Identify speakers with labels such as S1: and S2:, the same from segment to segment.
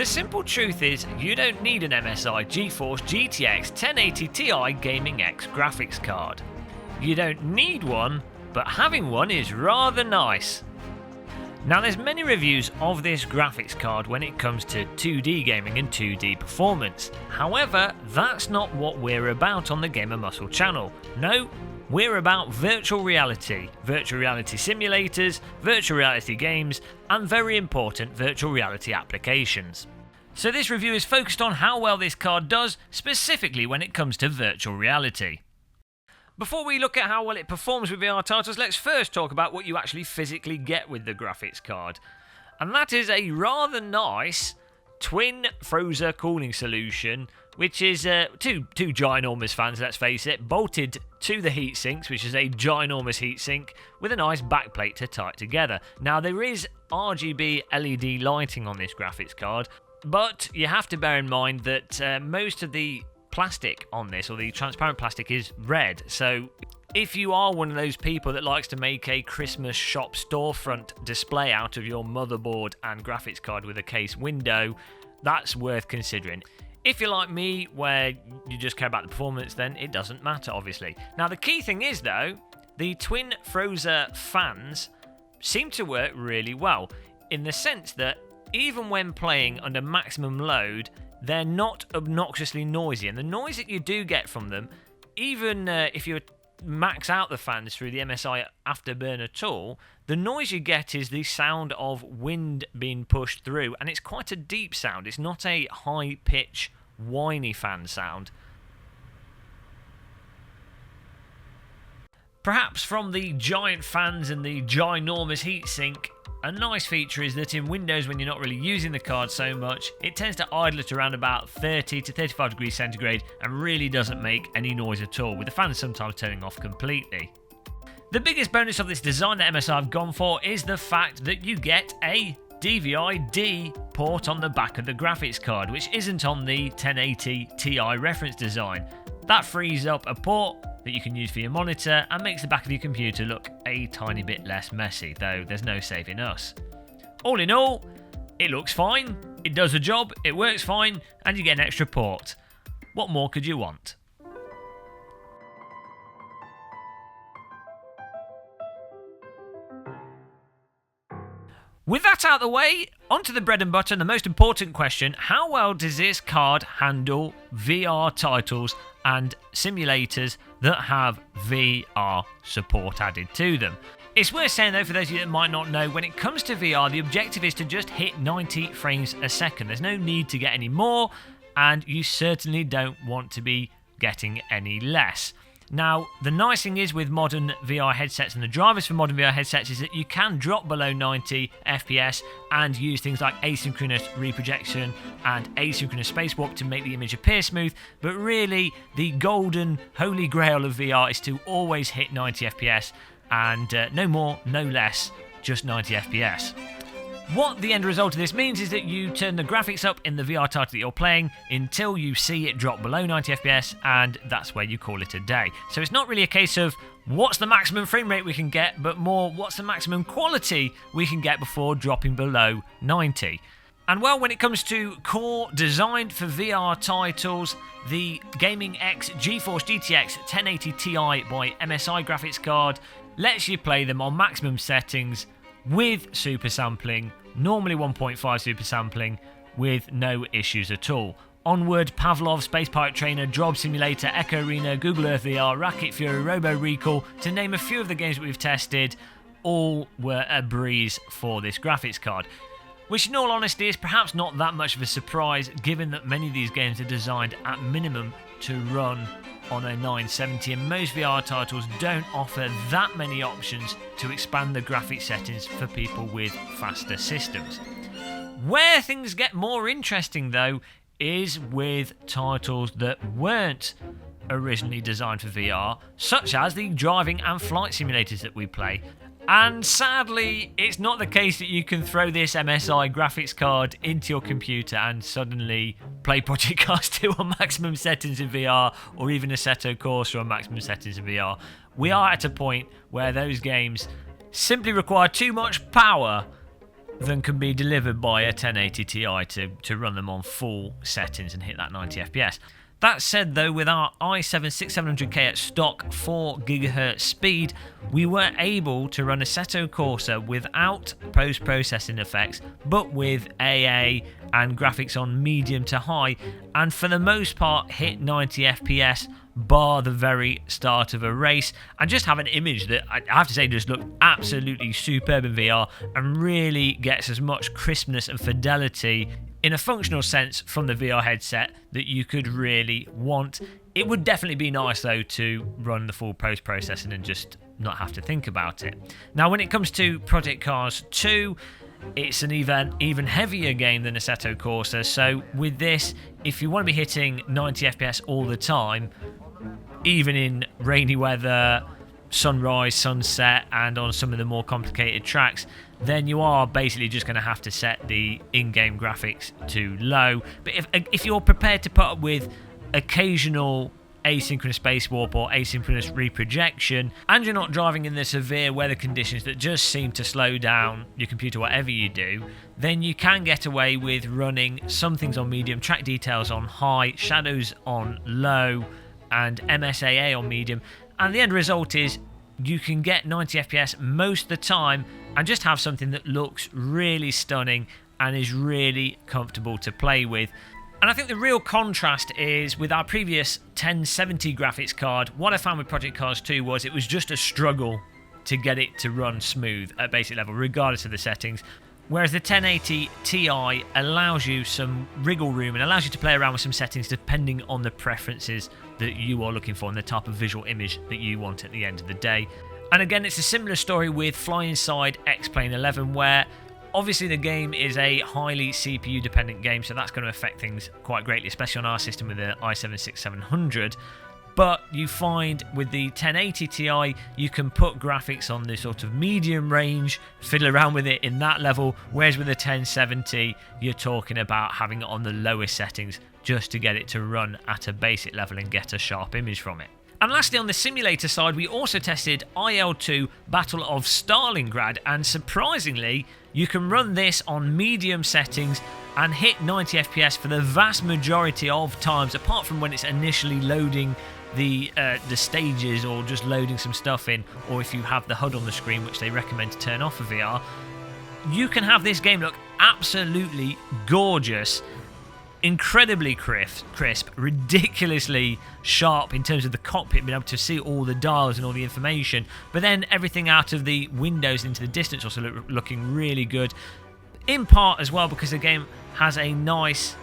S1: The simple truth is, you don't need an MSI GeForce GTX 1080 Ti Gaming X graphics card. You don't need one, but having one is rather nice. Now, there's many reviews of this graphics card when it comes to 2D gaming and 2D performance. However, that's not what we're about on the Gamer Muscle channel. No, we're about virtual reality simulators, virtual reality games, and very important virtual reality applications. So this review is focused on how well this card does, specifically when it comes to virtual reality. Before we look at how well it performs with VR titles, let's first talk about what you actually physically get with the graphics card. And that is a rather nice twin Frozer cooling solution, which is two ginormous fans, let's face it, bolted to the heatsinks, which is a ginormous heatsink, with a nice backplate to tie it together. Now, there is RGB LED lighting on this graphics card, but you have to bear in mind that most of the plastic on this, or the transparent plastic, is red. So if you are one of those people that likes to make a Christmas shop storefront display out of your motherboard and graphics card with a case window, that's worth considering. If you're like me, where you just care about the performance, then it doesn't matter, obviously. Now, the key thing is, though, the twin Frozer fans seem to work really well, in the sense that even when playing under maximum load, they're not obnoxiously noisy. And the noise that you do get from them, even if you max out the fans through the MSI Afterburner tool, the noise you get is the sound of wind being pushed through, and it's quite a deep sound. It's not a high-pitch, whiny fan sound. Perhaps from the giant fans and the ginormous heatsink, a nice feature is that in Windows, when you're not really using the card so much, it tends to idle at around about 30 to 35 degrees centigrade and really doesn't make any noise at all, with the fans sometimes turning off completely. The biggest bonus of this design that MSI have gone for is the fact that you get a DVI D port on the back of the graphics card, which isn't on the 1080 Ti reference design. That frees up a port that you can use for your monitor and makes the back of your computer look a tiny bit less messy, though there's no saving us. All in all, it looks fine, it does the job, it works fine, and you get an extra port. What more could you want? With that out of the way, onto the bread and butter and the most important question: how well does this card handle VR titles and simulators that have VR support added to them? It's worth saying, though, for those of you that might not know, when it comes to VR, the objective is to just hit 90 frames a second. There's no need to get any more, and you certainly don't want to be getting any less. Now, the nice thing is with modern VR headsets and the drivers for modern VR headsets is that you can drop below 90 FPS and use things like asynchronous reprojection and asynchronous space warp to make the image appear smooth, but really the golden holy grail of VR is to always hit 90 FPS and no more, no less, just 90 FPS. What the end result of this means is that you turn the graphics up in the VR title that you're playing until you see it drop below 90 FPS, and that's where you call it a day. So it's not really a case of what's the maximum frame rate we can get, but more what's the maximum quality we can get before dropping below 90. And well, when it comes to core designed for VR titles, the Gaming X GeForce GTX 1080 Ti by MSI graphics card lets you play them on maximum settings with super sampling, normally 1.5 super sampling, with no issues at all. Onward, Pavlov, Space Pirate Trainer, Job Simulator, Echo Arena, Google Earth VR, Racket Fury, Robo Recall, to name a few of the games that we've tested, all were a breeze for this graphics card. Which, in all honesty, is perhaps not that much of a surprise, given that many of these games are designed at minimum to run on a 970, and most VR titles don't offer that many options to expand the graphics settings for people with faster systems. Where things get more interesting, though, is with titles that weren't originally designed for VR, such as the driving and flight simulators that we play. And sadly, it's not the case that you can throw this MSI graphics card into your computer and suddenly play Project Cars 2 on maximum settings in VR, or even Assetto Corsa on maximum settings in VR. We are at a point where those games simply require too much power than can be delivered by a 1080 Ti to run them on full settings and hit that 90 FPS. That said though, with our i7-6700K at stock 4GHz speed, we were able to run Assetto Corsa without post-processing effects, but with AA and graphics on medium to high, and for the most part hit 90 FPS bar the very start of a race, and just have an image that I have to say just looked absolutely superb in VR and really gets as much crispness and fidelity in a functional sense from the VR headset that you could really want. It would definitely be nice though to run the full post-processing and just not have to think about it. Now when it comes to Project Cars 2, it's an even heavier game than Assetto Corsa, so with this, if you want to be hitting 90 FPS all the time, even in rainy weather, sunrise, sunset, and on some of the more complicated tracks, then you are basically just going to have to set the in-game graphics to low. But if you're prepared to put up with occasional asynchronous space warp or asynchronous reprojection, and you're not driving in the severe weather conditions that just seem to slow down your computer whatever you do, then you can get away with running some things on medium, track details on high, shadows on low, and MSAA on medium, and the end result is you can get 90 FPS most of the time and just have something that looks really stunning and is really comfortable to play with. And I think the real contrast is with our previous 1070 graphics card. What I found with Project Cars 2 was it was just a struggle to get it to run smooth at basic level, regardless of the settings. Whereas the 1080 Ti allows you some wriggle room and allows you to play around with some settings depending on the preferences that you are looking for and the type of visual image that you want at the end of the day. And again, it's a similar story with Fly Inside X-Plane 11, where obviously the game is a highly CPU dependent game, so that's going to affect things quite greatly, especially on our system with the i7-6700. But you find with the 1080 Ti, you can put graphics on the sort of medium range, fiddle around with it in that level, whereas with the 1070, you're talking about having it on the lowest settings just to get it to run at a basic level and get a sharp image from it. And lastly, on the simulator side, we also tested IL-2 Battle of Stalingrad, and surprisingly, you can run this on medium settings and hit 90 FPS for the vast majority of times, apart from when it's initially loading the stages or just loading some stuff in, or if you have the HUD on the screen, which they recommend to turn off for VR. You can have this game look absolutely gorgeous, incredibly crisp, ridiculously sharp in terms of the cockpit, being able to see all the dials and all the information, but then everything out of the windows into the distance also looking really good, in part as well because the game has a nice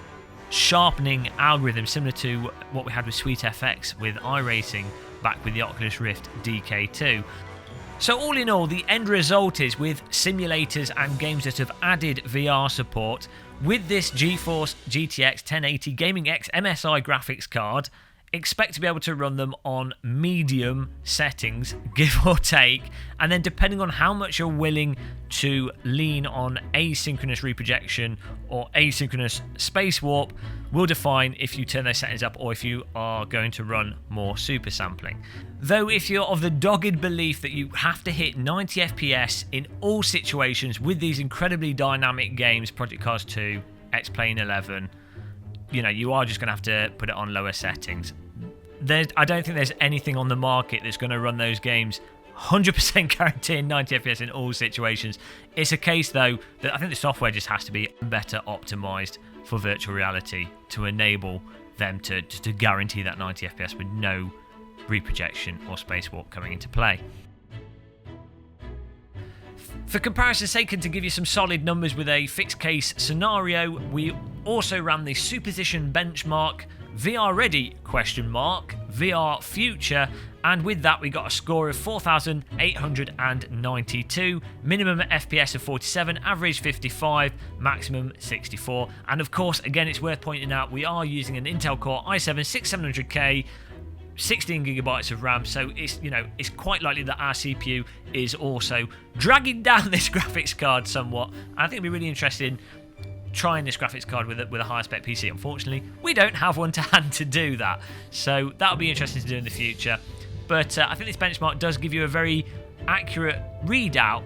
S1: sharpening algorithm similar to what we had with SweetFX with iRacing back with the Oculus Rift DK2. So all in all, the end result is, with simulators and games that have added VR support, with this GeForce GTX 1080 Gaming X MSI graphics card, expect to be able to run them on medium settings, give or take, and then depending on how much you're willing to lean on asynchronous reprojection or asynchronous space warp will define if you turn those settings up or if you are going to run more super sampling. Though if you're of the dogged belief that you have to hit 90 FPS in all situations with these incredibly dynamic games, Project Cars 2, X-Plane 11, you are just going to have to put it on lower settings. I don't think there's anything on the market that's going to run those games 100% guaranteeing 90 FPS in all situations. It's a case, though, that I think the software just has to be better optimized for virtual reality to enable them to guarantee that 90 FPS with no reprojection or space warp coming into play. For comparison's sake, and to give you some solid numbers with a fixed case scenario, we also ran the Superposition benchmark, VR ready ? VR future, and with that we got a score of 4,892, minimum FPS of 47, average 55, maximum 64. And of course, again, it's worth pointing out we are using an Intel Core i7-6700K, 16GB of RAM, so it's quite likely that our CPU is also dragging down this graphics card somewhat. And I think it'd be really interesting trying this graphics card with a higher spec PC. Unfortunately, we don't have one to hand to do that, so that'll be interesting to do in the future. But I think this benchmark does give you a very accurate readout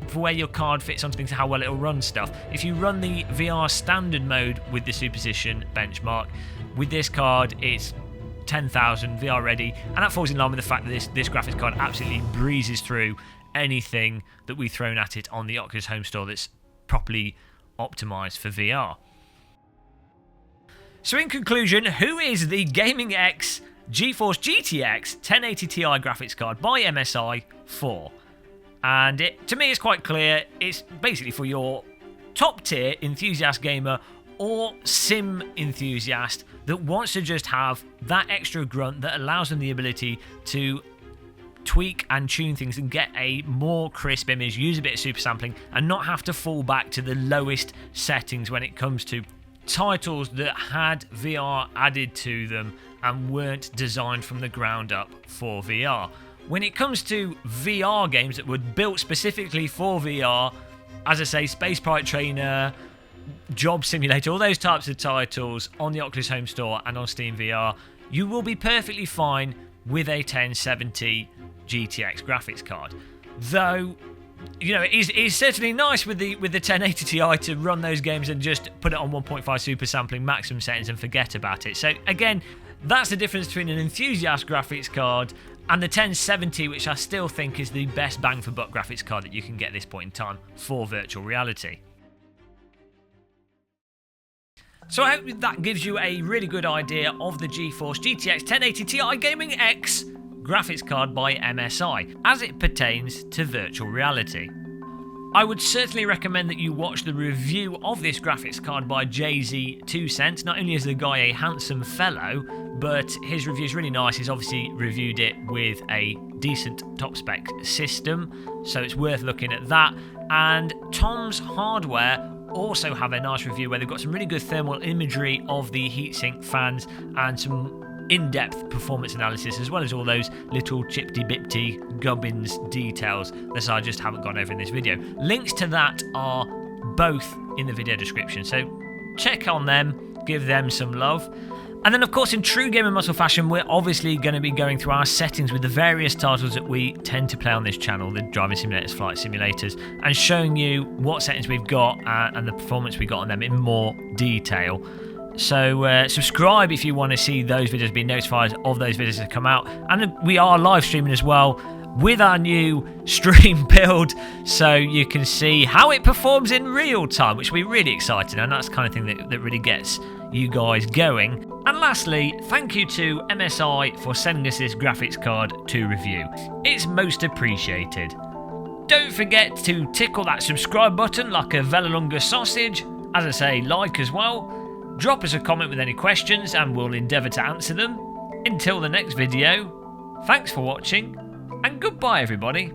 S1: for where your card fits onto things, how well it'll run stuff. If you run the VR standard mode with the Superposition benchmark, with this card it's 10,000 VR ready, and that falls in line with the fact that this graphics card absolutely breezes through anything that we've thrown at it on the Oculus Home Store that's properly optimized for VR. So in conclusion, who is the Gaming X GeForce GTX 1080 Ti graphics card by MSI for? And to me it's quite clear, it's basically for your top tier enthusiast gamer or sim enthusiast that wants to just have that extra grunt that allows them the ability to tweak and tune things and get a more crisp image, use a bit of super sampling, and not have to fall back to the lowest settings when it comes to titles that had VR added to them and weren't designed from the ground up for VR. When it comes to VR games that were built specifically for VR, as I say, Space Pirate Trainer, Job Simulator, all those types of titles on the Oculus Home Store and on Steam VR, you will be perfectly fine with a 1070 GTX graphics card. Though, you know, it is certainly nice with the 1080 Ti to run those games and just put it on 1.5 super sampling maximum settings and forget about it. So again, that's the difference between an enthusiast graphics card and the 1070, which I still think is the best bang for buck graphics card that you can get at this point in time for virtual reality. So I hope that gives you a really good idea of the GeForce GTX 1080 Ti Gaming X graphics card by MSI as it pertains to virtual reality. I would certainly recommend that you watch the review of this graphics card by JZ2Cents. Not only is the guy a handsome fellow, but his review is really nice. He's obviously reviewed it with a decent top spec system, so it's worth looking at that. And Tom's Hardware also have a nice review where they've got some really good thermal imagery of the heatsink fans and some in-depth performance analysis, as well as all those little chipty-bipty gubbins details that I just haven't gone over in this video. Links to that are both in the video description, so check on them, give them some love. And then, of course, in true Gamer Muscle fashion, we're obviously going to be going through our settings with the various titles that we tend to play on this channel, the driving simulators, flight simulators, and showing you what settings we've got and the performance we got on them in more detail. So subscribe if you want to see those videos, be notified of those videos that come out. And we are live streaming as well with our new stream build, so you can see how it performs in real time, which will be really exciting, and that's the kind of thing that really gets you guys going. And lastly, thank you to MSI for sending us this graphics card to review. It's most appreciated. Don't forget to tickle that subscribe button like a Vellalunga sausage. As I say, like as well. Drop us a comment with any questions and we'll endeavour to answer them. Until the next video, thanks for watching and goodbye everybody.